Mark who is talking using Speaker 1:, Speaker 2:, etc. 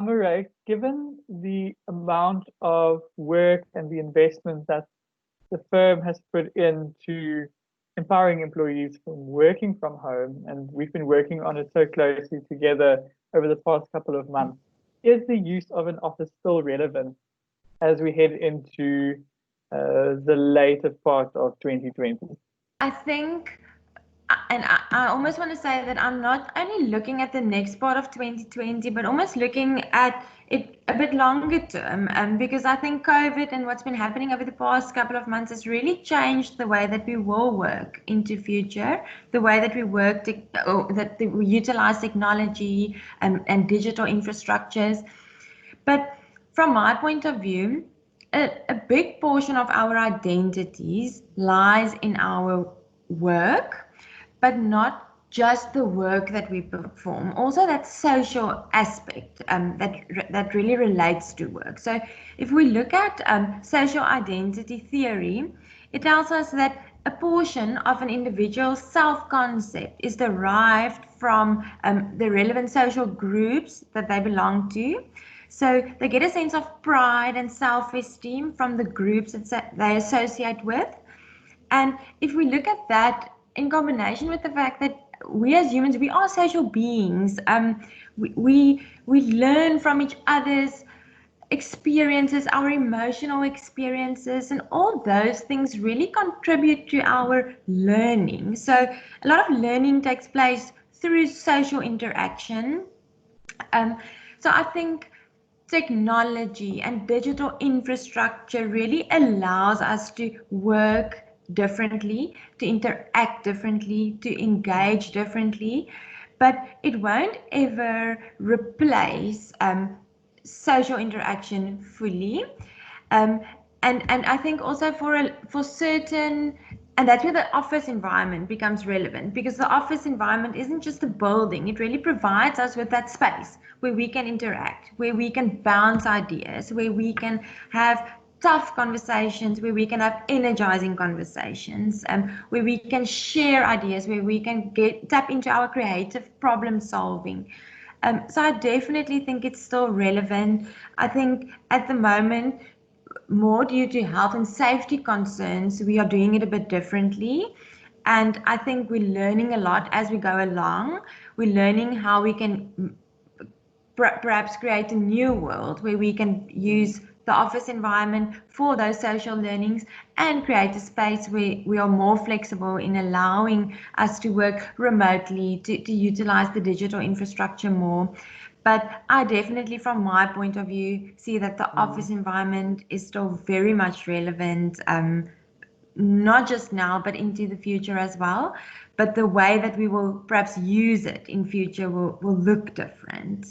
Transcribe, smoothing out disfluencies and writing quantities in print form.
Speaker 1: Amorei, given the amount of work and the investment that the firm has put into empowering employees from working from home, and we've been working on it so closely together over the past couple of months, is the use of an office still relevant as we head into the later part of 2020?
Speaker 2: I think, and I almost want to say that I'm not only looking at the next part of 2020, but almost looking at it a bit longer term, because I think COVID and what's been happening over the past couple of months has really changed the way that we will work into future, the way that we work, we utilize technology and digital infrastructures. But from my point of view, a big portion of our identities lies in our work, but not just the work that we perform, also that social aspect that really relates to work. So if we look at social identity theory, it tells us that a portion of an individual's self-concept is derived from the relevant social groups that they belong to. So they get a sense of pride and self-esteem from the groups that they associate with. And if we look at that in combination with the fact that we as humans, we are social beings, we learn from each other's experiences, our emotional experiences, and all those things really contribute to our learning. So a lot of learning takes place through social interaction. So I think technology and digital infrastructure really allows us to work differently, to interact differently, to engage differently, but it won't ever replace social interaction fully. And I think also for certain, and that's where the office environment becomes relevant, because the office environment isn't just a building. It really provides us with that space where we can interact, where we can bounce ideas, where we can have tough conversations, where we can have energizing conversations, where we can share ideas, where we can tap into our creative problem solving. So I definitely think it's still relevant. I think at the moment, more due to health and safety concerns, we are doing it a bit differently. And I think we're learning a lot as we go along. We're learning how we can perhaps create a new world where we can use the office environment for those social learnings and create a space where we are more flexible in allowing us to work remotely, to utilize the digital infrastructure more. But I definitely, from my point of view, see that the office environment is still very much relevant, not just now, but into the future as well. But the way that we will perhaps use it in future will look different.